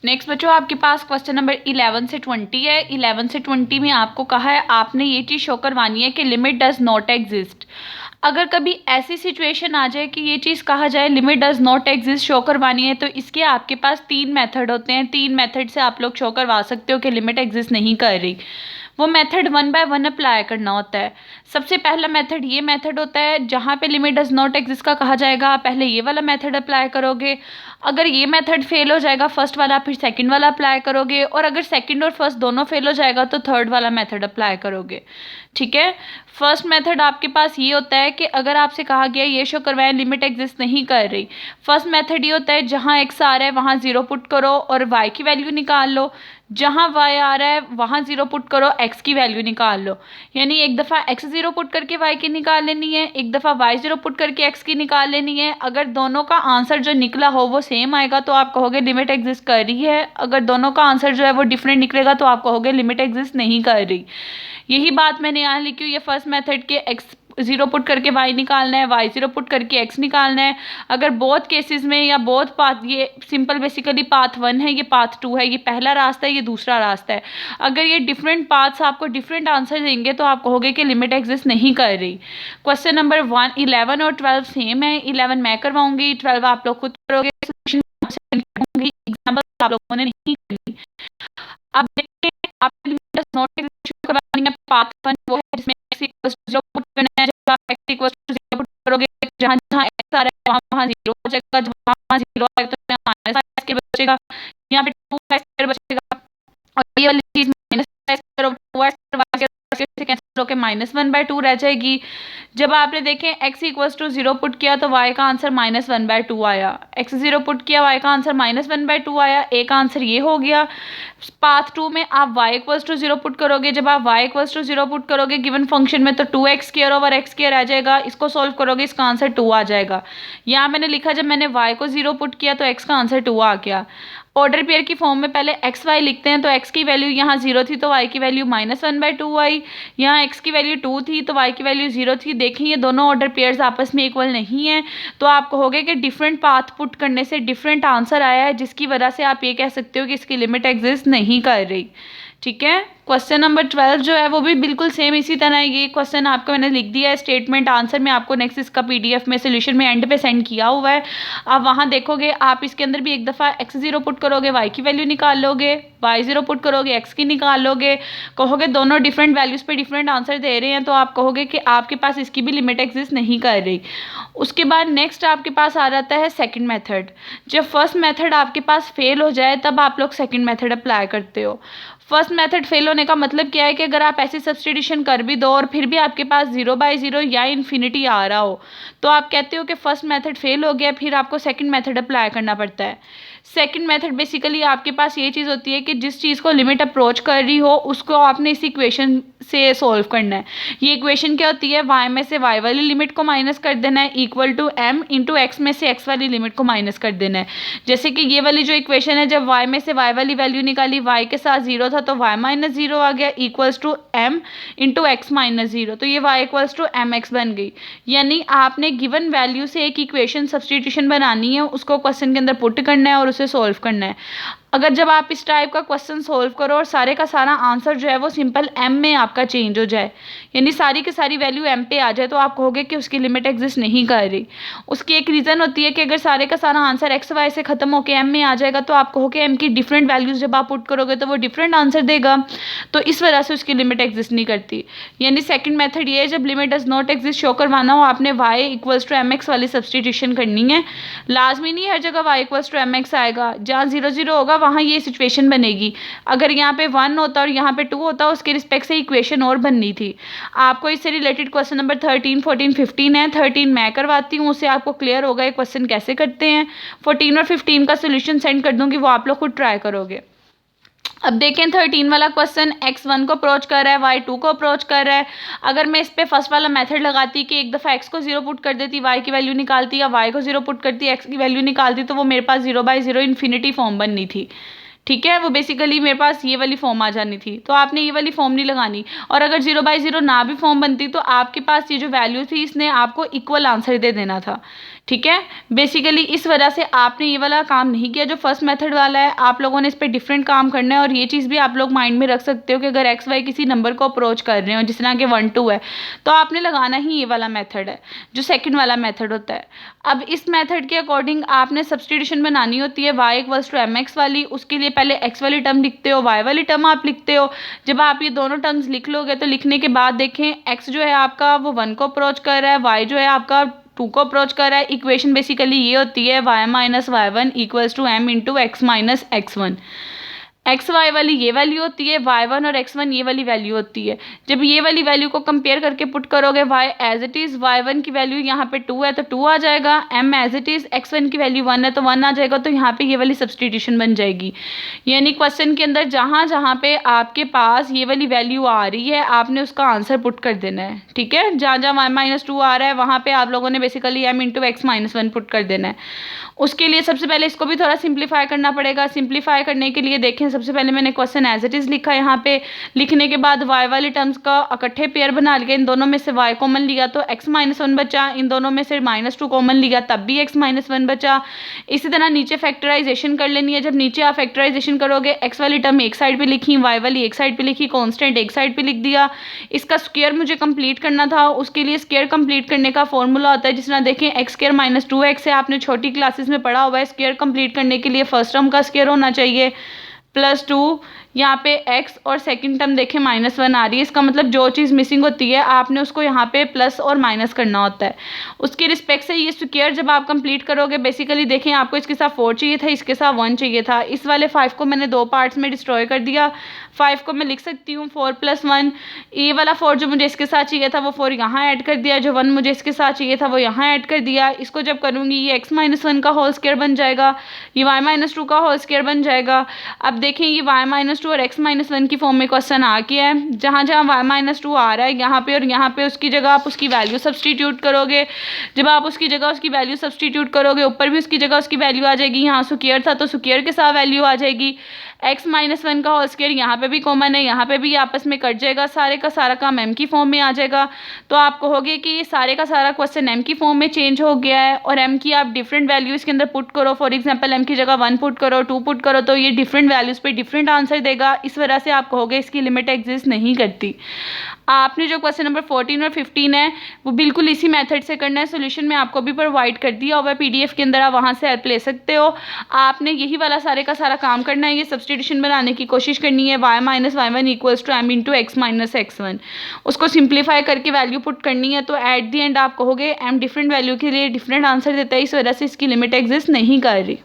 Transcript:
Next बच्चों आपके पास question number 11 से 20 है। 11 से 20 में आपको कहा है आपने ये चीज़ शो करवानी है कि लिमिट डज नॉट एग्जिस्ट। अगर कभी ऐसी सिचुएशन आ जाए कि ये चीज़ कहा जाए limit does not exist show करवानी है, तो इसके आपके पास 3 मेथड होते हैं। 3 मेथड से आप लोग शो करवा सकते हो कि लिमिट एग्जिस्ट नहीं कर रही। वो मेथड 1 बाय 1 अप्लाई करना होता है। सबसे पहला मेथड ये मेथड होता है जहाँ पे लिमिट डज नॉट एग्जिस्ट का कहा जाएगा, पहले ये वाला मेथड अप्लाई करोगे। अगर ये मेथड फेल हो जाएगा फर्स्ट वाला, फिर सेकंड वाला अप्लाई करोगे, और अगर सेकंड और फर्स्ट दोनों फेल हो जाएगा तो थर्ड वाला मेथड अप्लाई करोगे। ठीक है। फर्स्ट मेथड आपके पास ये होता है कि अगर आपसे कहा गया ये शो करवाएं लिमिट एग्जिस्ट नहीं कर रही, फर्स्ट मेथड ये होता है जहाँ एक्स आ रहा है वहाँ 0 पुट करो और वाई की वैल्यू निकाल लो। जहाँ वाई आ रहा है वहाँ 0 पुट करो, एक्स की वैल्यू निकाल लो। यानी एक दफ़ा एक्स 0 पुट करके वाई की निकाल लेनी है, एक दफ़ा वाई 0 पुट करके एक्स की निकाल लेनी है। अगर दोनों का आंसर जो निकला हो वो सेम आएगा तो आप कहोगे लिमिट एग्जिस्ट कर रही है। अगर दोनों का आंसर जो है वो डिफरेंट निकलेगा तो आप कहोगे लिमिट एग्जिस्ट नहीं कर रही। यही बात मैंने यहाँ लिखी हुई है। फर्स्ट मेथड के एक्स 0 पुट करके वाई निकालना है, वाई 0 पुट करके एक्स निकालना है। अगर बोथ केसेस में या बोथ पाथ, ये सिंपल बेसिकली पाथ 1 है, ये पाथ 2 है, ये पहला रास्ता है, ये दूसरा रास्ता है। अगर ये डिफरेंट पाथ्स आपको डिफरेंट आंसर देंगे तो आप कहोगे कि लिमिट एग्जिस्ट नहीं कर रही। क्वेश्चन नंबर 1 11 और 12 सेम है। 11 मैं करवाऊंगी, 12 आप लोग खुद करोगे। एग्जाम्पल आप लोगों ने नहीं करनी। अब देखिए आपको लिमिट डज नॉट एग्जिस्ट करवानी है। पाथ 1 वो है जिसमें x इक्वल्स टू 0 पुट करना है। जब आप x इक्वल्स टू 0 पुट करोगे, जहाँ जहाँ x आ रहा है वहाँ 0 हो जाएगा। जब वहाँ 0 आएगा तो माइनस x बचेगा। यहाँ पे 2x बचेगा और ये वाली चीज माइनस x करो 2x से कैंसिल होकर -1/2 रह जाएगी। जब आपने देखें x इक्वल्स टू 0 पुट किया तो y का आंसर -1/2 आया। x 0 पुट किया, y का आंसर -1/2 आया। एक आंसर ये हो गया। पाथ 2 में आप y इक्वल्स टू 0 पुट करोगे। जब आप y इक्वल्स टू 0 पुट करोगे गिवन फंक्शन में तो 2x² ओवर x² आ जाएगा। इसको सॉल्व करोगे, इसका आंसर 2 आ जाएगा। यहाँ मैंने लिखा जब मैंने y को 0 पुट किया तो x का आंसर 2 आ गया। ऑर्डर पेयर की फॉर्म में पहले एक्स वाई लिखते हैं तो x की वैल्यू यहाँ 0 थी तो y की वैल्यू -1/2 आई। यहाँ x की वैल्यू 2 थी तो y की वैल्यू 0 थी। देखें ये दोनों ऑर्डर पेयर्स आपस में इक्वल नहीं है तो आप कहोगे कि डिफरेंट पाथ पुट करने से डिफरेंट आंसर आया है, जिसकी वजह से आप ये कह सकते हो कि इसकी लिमिट एग्जिस्ट नहीं कर रही। ठीक है। क्वेश्चन नंबर 12 जो है वो भी बिल्कुल सेम इसी तरह है। ये क्वेश्चन आपको मैंने लिख दिया है स्टेटमेंट आंसर में, आपको नेक्स्ट इसका पीडीएफ में सोल्यूशन में एंड पे सेंड किया हुआ है। आप वहाँ देखोगे, आप इसके अंदर भी एक दफ़ा x 0 पुट करोगे, y की वैल्यू निकाल लोगे, y 0 पुट करोगे, x की निकाल लोगे। कहोगे दोनों डिफरेंट वैल्यूज़ पे डिफरेंट आंसर दे रहे हैं तो आप कहोगे कि आपके पास इसकी भी लिमिट एग्जिस्ट नहीं कर रही। उसके बाद नेक्स्ट आपके पास आ जाता है सेकंड मेथड। जब फर्स्ट मेथड आपके पास फेल हो जाए तब आप लोग सेकंड मेथड अप्लाई करते हो। फर्स्ट मेथड फेल होने का मतलब क्या है कि अगर आप ऐसी सब्सटीट्यूशन कर भी दो और फिर भी आपके पास 0/0 या इन्फिनिटी आ रहा हो तो आप कहते हो कि फर्स्ट मेथड फेल हो गया, फिर आपको सेकंड मेथड अप्लाई करना पड़ता है। सेकंड मेथड बेसिकली आपके पास ये चीज़ होती है कि जिस चीज़ को लिमिट अप्रोच कर रही हो उसको आपने इस इक्वेशन से सॉल्व करना है। ये इक्वेशन क्या होती है, y में से y वाली लिमिट को माइनस कर देना है equal to m into x में से x वाली लिमिट को माइनस कर देना है। जैसे कि ये वाली जो इक्वेशन है, जब y में से y वाली वैल्यू निकाली, y के साथ 0 था तो y - 0 आ गया equals to m into x - 0, तो ये y इक्वल्स टू mx बन गई। यानी आपने गिवन वैल्यू से एक इक्वेशन सब्सटीट्यूशन बनानी है, उसको क्वेश्चन के अंदर पुट करना है और उसे सॉल्व करना है। अगर जब आप इस टाइप का क्वेश्चन सोल्व करो और सारे का सारा आंसर जो है वो सिंपल m में आपका चेंज हो जाए, यानी सारी की सारी वैल्यू m पे आ जाए, तो आप कहोगे कि उसकी लिमिट एग्जिस्ट नहीं कर रही। उसकी एक रीज़न होती है कि अगर सारे का सारा आंसर x y से ख़त्म होकर m में आ जाएगा तो आप कहोगे m की डिफरेंट वैल्यूज़ जब आप पुट करोगे तो वो डिफरेंट आंसर देगा, तो इस वजह से उसकी लिमिट एग्जिस्ट नहीं करती। यानी सेकेंड मेथड ये है, जब limit does not exist show करवाना हो आपने y इक्वल्स टू mx वाली सब्सटीट्यूशन करनी है। लाजमी नहीं हर जगह y इक्वल्स टू mx आएगा, जहाँ 0 0 होगा वहाँ ये सिचुएशन बनेगी। अगर यहाँ पे 1 होता और यहाँ पे 2 होता उसके रिस्पेक्ट से इक्वेशन और बननी थी। आपको इससे रिलेटेड क्वेश्चन नंबर 13 14 15 है। 13 मैं करवाती हूँ, उससे आपको क्लियर होगा ये क्वेश्चन कैसे करते हैं। 14 और 15 का सोल्यूशन सेंड कर दूँगी, वो आप लोग खुद ट्राई करोगे। अब देखें 13 वाला क्वेश्चन x1 को अप्रोच कर रहा है, y2 को अप्रोच कर रहा है। अगर मैं इस पे फर्स्ट वाला मेथड लगाती कि एक दफ़ा x को 0 पुट कर देती, y की वैल्यू निकालती, या y को 0 पुट करती, x की वैल्यू निकालती, तो वो मेरे पास 0/0 इन्फिनिटी फॉर्म बननी थी। ठीक है, वो बेसिकली मेरे पास ये वाली फॉर्म आ जानी थी, तो आपने ये वाली फॉर्म नहीं लगानी। और अगर 0/0 ना भी फॉर्म बनती तो आपके पास ये जो वैल्यू थी इसने आपको इक्वल आंसर दे देना था। ठीक है। बेसिकली इस वजह से आपने ये वाला काम नहीं किया जो फर्स्ट मेथड वाला है, आप लोगों ने इस पर डिफरेंट काम करना है। और ये चीज़ भी आप लोग माइंड में रख सकते हो कि अगर एक्स वाई किसी नंबर को अप्रोच कर रहे हो जिस तरह के 1 2 है तो आपने लगाना ही ये वाला मेथड है जो सेकंड वाला मेथड होता है। अब इस मेथड के अकॉर्डिंग आपने सब्सटीट्यूशन बनानी होती है y equals to M x वाली। उसके लिए पहले x वाली टर्म लिखते हो, y वाली टर्म आप लिखते हो। जब आप ये दोनों टर्म्स लिख लोगे तो लिखने के बाद देखें x जो है आपका वो 1 को अप्रोच कर रहा है, y जो है आपका 2 को अप्रोच कर रहा है। इक्वेशन बेसिकली ये होती है y minus y one equals to m into x minus x one. X y वाली ये वैल्यू होती है, वाई वन और एक्स वन ये वाली वैल्यू होती है। जब ये वाली वैल्यू को कंपेयर करके पुट करोगे y as it is, y one की वैल्यू यहाँ पे 2 है तो 2 आ जाएगा, M as it is, x one की वैल्यू 1 है तो 1 आ जाएगा। तो यहाँ पे ये वाली सब्सटीट्यूशन बन जाएगी। यानी क्वेश्चन के अंदर जहाँ जहाँ पे आपके पास ये वाली वैल्यू आ रही है आपने उसका आंसर पुट कर देना है। ठीक है, जहाँ जहाँ वाई माइनस 2 आ रहा है वहाँ पे आप लोगों ने basically M into x minus 1 put कर देना है। उसके लिए सबसे पहले इसको भी थोड़ा सिंप्लीफाई करना पड़ेगा। सिंप्लीफाई करने के लिए देखें, सबसे पहले मैंने क्वेश्चन एज इट इज़ लिखा। यहाँ पे लिखने के बाद y वाली टर्म्स का इकट्ठे पेयर बना लिया, इन दोनों में से y कॉमन लिया तो x माइनस 1 बचा, इन दोनों में से -2 कॉमन लिया तब भी x माइनस 1 बचा। इसी तरह नीचे फैक्टराइजेशन कर लेनी है। जब नीचे आप फैक्टराइजेशन करोगे x वाली टर्म एक साइड पर लिखी, y वाली एक साइड पर लिखी, कॉन्स्टेंट एक साइड पर लिख दिया। इसका स्क्वायर मुझे कंप्लीट करना था, उसके लिए स्क्वायर कंप्लीट करने का फॉर्मूला होता है जिस तरह देखें एक्स स्क्वायर माइनस 2x है, आपने छोटी क्लासेस में पढ़ा हुआ है। स्क्वायर कंप्लीट करने के लिए फर्स्ट टर्म का स्क्वायर होना चाहिए +2, यहाँ पे x और सेकंड टर्म देखें -1 आ रही है। इसका मतलब जो चीज़ मिसिंग होती है आपने उसको यहाँ पे प्लस और माइनस करना होता है। उसके रिस्पेक्ट से ये स्क्वायर जब आप कंप्लीट करोगे बेसिकली देखें आपको इसके साथ 4 चाहिए था, इसके साथ 1 चाहिए था। इस वाले 5 को मैंने 2 पार्ट्स में डिस्ट्रॉय कर दिया। 5 को मैं लिख सकती हूँ 4 + 1। ये वाला 4 जो मुझे इसके साथ चाहिए था वो 4 यहाँ ऐड कर दिया, जो 1 मुझे इसके साथ चाहिए था वो यहाँ ऐड कर दिया। इसको जब करूँगी ये x माइनस 1 का होल स्क्वायर बन जाएगा, ये y माइनस 2 का होल स्क्वायर बन जाएगा। अब देखें ये y माइनस 2 और x माइनस 1 की फॉर्म में क्वेश्चन आ गया है। जहाँ जहाँ y माइनस 2 आ रहा है यहाँ पे और यहाँ पे उसकी जगह आप उसकी वैल्यू सब्सटीट्यूट करोगे। जब आप उसकी जगह उसकी वैल्यू सब्सटीट्यूट करोगे ऊपर भी उसकी जगह उसकी वैल्यू आ जाएगी। यहाँ स्क्वायर था तो स्क्वायर के साथ वैल्यू आ जाएगी। x माइनस 1 का होल स्क्वायर यहाँ पे भी कॉमन है, यहाँ पे भी आपस में कट जाएगा, सारे का सारा काम m की फॉर्म में आ जाएगा। तो आप कहोगे कि ये सारे का सारा क्वेश्चन m की फॉर्म में चेंज हो गया है और m की आप डिफरेंट वैल्यू इसके अंदर पुट करो। फॉर एग्जांपल m की जगह 1 पुट करो, 2 पुट करो तो ये डिफरेंट वैल्यूज़ पे डिफरेंट आंसर देगा। इस वजह से आप कहोगे इसकी लिमिट एग्जिस्ट नहीं करती। आपने जो क्वेश्चन नंबर 14 और 15 है वो बिल्कुल इसी मेथड से करना है। सोल्यूशन में आपको भी प्रोवाइड कर दिया हुआ है PDF के अंदर, आप वहाँ से हेल्प ले सकते हो। आपने यही वाला सारे का सारा काम करना है। ये सब्सटीट्यूशन बनाने की कोशिश करनी है, y minus y one equals to m into x minus x one. उसको सिंप्लीफाई करके वैल्यू पुट करनी है। तो एट दी एंड आप कहोगे m डिफरेंट वैल्यू के लिए डिफरेंट आंसर देता है, इस वजह से इसकी लिमिट एग्जिस्ट नहीं कर रही।